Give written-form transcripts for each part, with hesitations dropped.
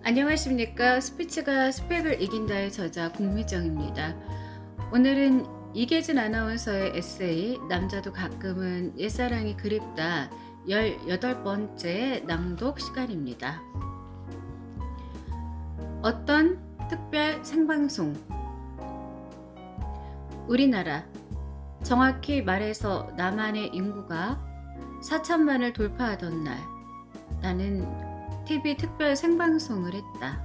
안녕하십니까. 스피치가 스펙을 이긴다의 저자 공미정입니다. 오늘은 이계진 아나운서의 에세이 남자도 가끔은 옛사랑이 그립다 18번째 낭독 시간입니다. 어떤 특별 생방송. 우리나라, 정확히 말해서 남한의 인구가 4천만을 돌파하던 날, 나는 TV 특별 생방송을 했다.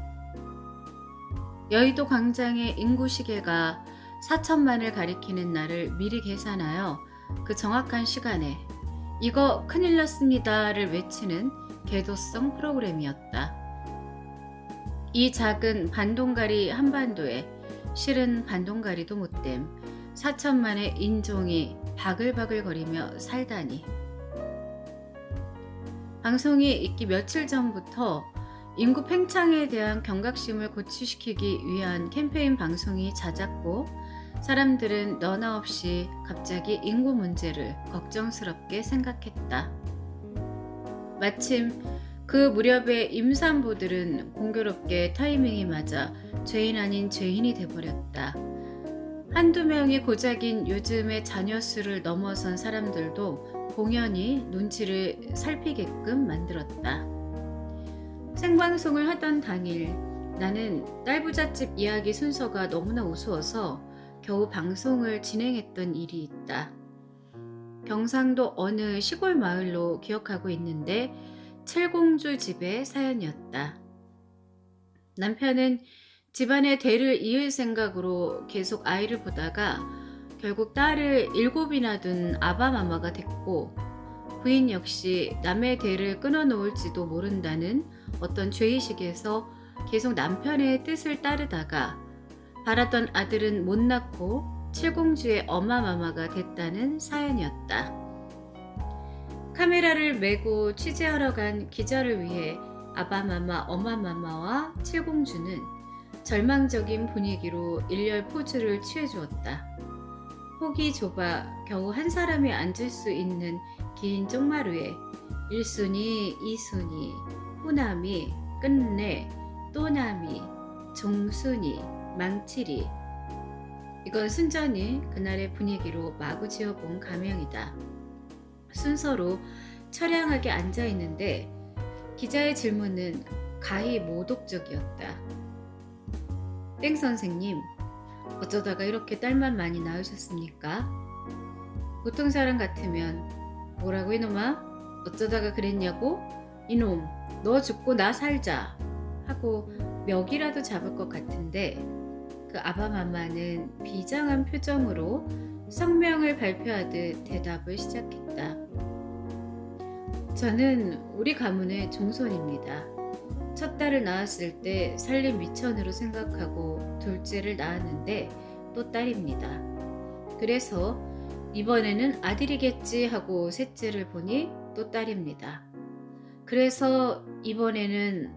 여의도 광장의 인구 시계가 4천만을 가리키는 날을 미리 계산하여 그 정확한 시간에 이거 큰일 났습니다를 외치는 계도성 프로그램이었다. 이 작은 반동가리 한반도에 실은 반동가리도 못됨 4천만의 인종이 바글바글거리며 살다니. 방송이 있기 며칠 전부터 인구 팽창에 대한 경각심을 고취시키기 위한 캠페인 방송이 잦았고, 사람들은 너나 없이 갑자기 인구 문제를 걱정스럽게 생각했다. 마침 그 무렵에 임산부들은 공교롭게 타이밍이 맞아 죄인 아닌 죄인이 돼버렸다. 한두 명이 고작인 요즘의 자녀 수를 넘어선 사람들도 공연히 눈치를 살피게끔 만들었다. 생방송을 하던 당일, 나는 딸부잣집 이야기 순서가 너무나 우스워서 겨우 방송을 진행했던 일이 있다. 경상도 어느 시골 마을로 기억하고 있는데 칠공주 집의 사연이었다. 남편은 집안의 대를 이을 생각으로 계속 아이를 보다가 결국 딸을 7이나 둔 아바마마가 됐고, 부인 역시 남의 대를 끊어놓을지도 모른다는 어떤 죄의식에서 계속 남편의 뜻을 따르다가 바라던 아들은 못 낳고 칠공주의 엄마마마가 됐다는 사연이었다. 카메라를 메고 취재하러 간 기자를 위해 아바마마, 엄마마마와 칠공주는 절망적인 분위기로 일렬 포즈를 취해주었다. 폭이 좁아 겨우 한 사람이 앉을 수 있는 긴 쪽마루에 1순위, 2순위, 후나미, 끝내, 또나미, 종순이, 망치리. 이건 순전히 그날의 분위기로 마구 지어본 가명이다. 순서로 처량하게 앉아있는데 기자의 질문은 가히 모독적이었다. 땡 선생님, 어쩌다가 이렇게 딸만 많이 낳으셨습니까? 보통 사람 같으면 뭐라고 이놈아? 어쩌다가 그랬냐고? 이놈, 너 죽고 나 살자 하고 멱이라도 잡을 것 같은데, 그 아바마마는 비장한 표정으로 성명을 발표하듯 대답을 시작했다. 저는 우리 가문의 종손입니다. 첫 딸을 낳았을 때 살림 미천으로 생각하고 둘째를 낳았는데 또 딸입니다. 그래서 이번에는 아들이겠지 하고 셋째를 보니 또 딸입니다. 그래서 이번에는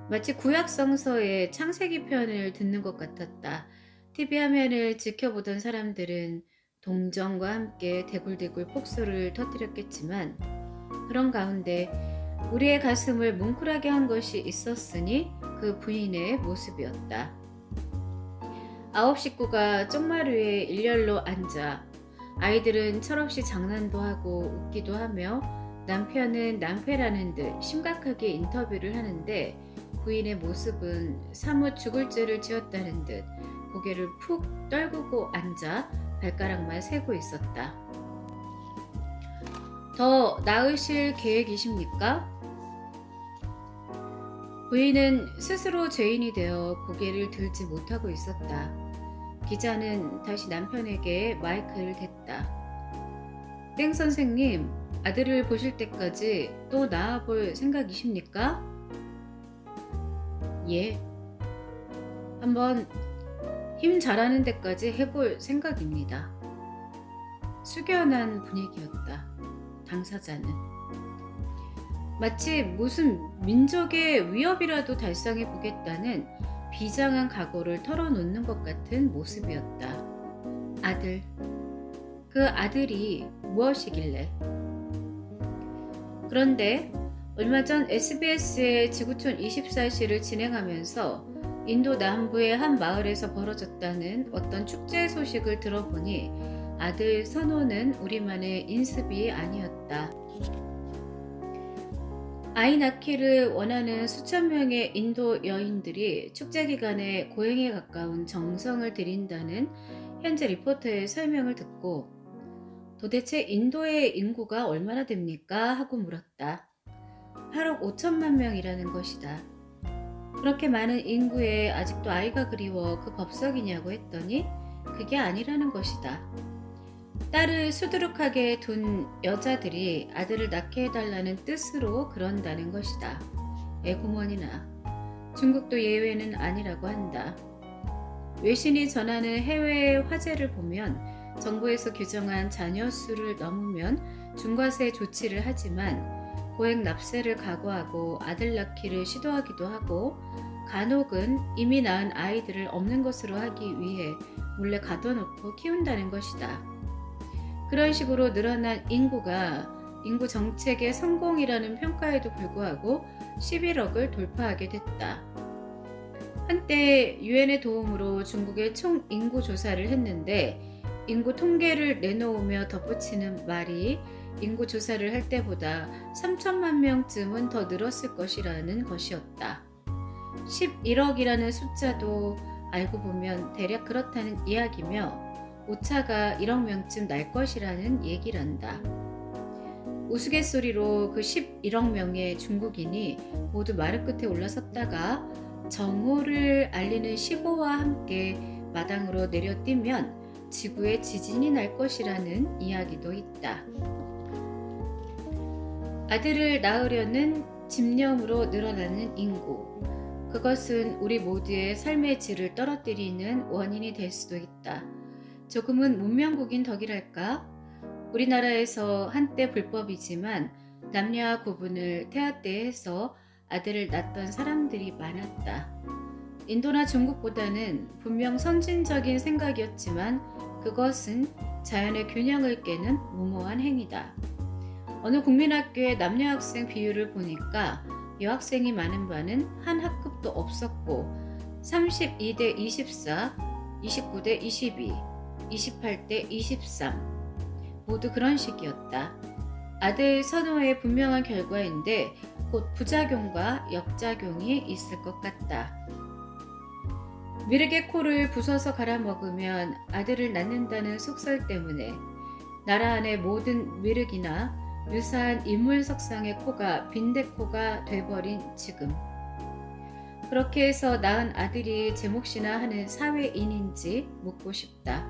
마치 구약성서의 창세기 편을 듣는 것 같았다. TV 화면을 지켜보던 사람들은 동정과 함께 대굴대굴 폭소를 터뜨렸겠지만, 그런 가운데 우리의 가슴을 뭉클하게 한 것이 있었으니 그 부인의 모습이었다. 9식구가 쪽마루에 일렬로 앉아 아이들은 철없이 장난도 하고 웃기도 하며 남편은 낭패라는 듯 심각하게 인터뷰를 하는데, 부인의 모습은 사뭇 죽을 죄를 지었다는 듯 고개를 푹 떨구고 앉아 발가락만 세고 있었다. 더 낳으실 계획이십니까? 부인은 스스로 죄인이 되어 고개를 들지 못하고 있었다. 기자는 다시 남편에게 마이크를 댔다. 땡 선생님, 아들을 보실 때까지 또 낳아볼 생각이십니까? 예. 한번 힘 잘하는 데까지 해볼 생각입니다. 숙연한 분위기였다. 당사자는 마치 무슨 민족의 위협이라도 달성해 보겠다는 비장한 각오를 털어놓는 것 같은 모습이었다. 아들. 그 아들이 무엇이길래? 그런데 얼마 전 SBS의 지구촌 24시를 진행하면서 인도 남부의 한 마을에서 벌어졌다는 어떤 축제 소식을 들어보니 아들 선호는 우리만의 인습이 아니었다. 아이 낳기를 원하는 수천 명의 인도 여인들이 축제 기간에 고행에 가까운 정성을 들인다는 현재 리포터의 설명을 듣고 도대체 인도의 인구가 얼마나 됩니까? 하고 물었다. 8억 5천만 명이라는 것이다. 그렇게 많은 인구에 아직도 아이가 그리워 그 법석이냐고 했더니 그게 아니라는 것이다. 딸을 수두룩하게 둔 여자들이 아들을 낳게 해달라는 뜻으로 그런다는 것이다. 애구머니나. 중국도 예외는 아니라고 한다. 외신이 전하는 해외의 화제를 보면 정부에서 규정한 자녀 수를 넘으면 중과세 조치를 하지만 고액 납세를 각오하고 아들 낳기를 시도하기도 하고 간혹은 이미 낳은 아이들을 없는 것으로 하기 위해 몰래 가둬놓고 키운다는 것이다. 그런 식으로 늘어난 인구가 인구 정책의 성공이라는 평가에도 불구하고 11억을 돌파하게 됐다. 한때 유엔의 도움으로 중국의 총 인구 조사를 했는데 인구 통계를 내놓으며 덧붙이는 말이 인구 조사를 할 때보다 3천만 명쯤은 더 늘었을 것이라는 것이었다. 11억이라는 숫자도 알고 보면 대략 그렇다는 이야기며 오차가 1억 명쯤 날 것이라는 얘기란다. 우스갯소리로 그 11억 명의 중국인이 모두 마루 끝에 올라섰다가 정오를 알리는 시고와 함께 마당으로 내려뛰면 지구에 지진이 날 것이라는 이야기도 있다. 아들을 낳으려는 집념으로 늘어나는 인구. 그것은 우리 모두의 삶의 질을 떨어뜨리는 원인이 될 수도 있다. 조금은 문명국인 덕이랄까? 우리나라에서 한때 불법이지만 남녀와 구분을 태아때에서 아들을 낳던 사람들이 많았다. 인도나 중국보다는 분명 선진적인 생각이었지만 그것은 자연의 균형을 깨는 무모한 행위다. 어느 국민학교의 남녀 학생 비율을 보니까 여학생이 많은 반은 한 학급도 없었고 32대 24, 29대 22, 28대 23 모두 그런 식이었다. 아들 선호의 분명한 결과인데 곧 부작용과 역작용이 있을 것 같다. 미륵의 코를 부숴서 갈아먹으면 아들을 낳는다는 속설 때문에 나라 안의 모든 미륵이나 유사한 인물 석상의 코가 빈대코가 돼버린 지금 그렇게 해서 낳은 아들이 제 몫이나 하는 사회인인지 묻고 싶다.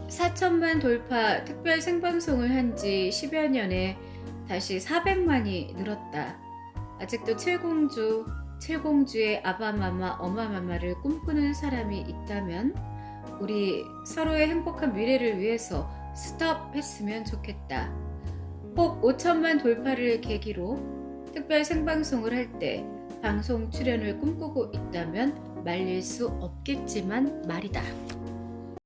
4천만 돌파 특별 생방송을 한 지 10여 년에 다시 400만이 늘었다. 아직도 칠공주의 아바마마 어마마마를 꿈꾸는 사람이 있다면 우리 서로의 행복한 미래를 위해서 스톱 했으면 좋겠다. 혹 5천만 돌파를 계기로 특별 생방송을 할 때 방송 출연을 꿈꾸고 있다면 말릴 수 없겠지만 말이다.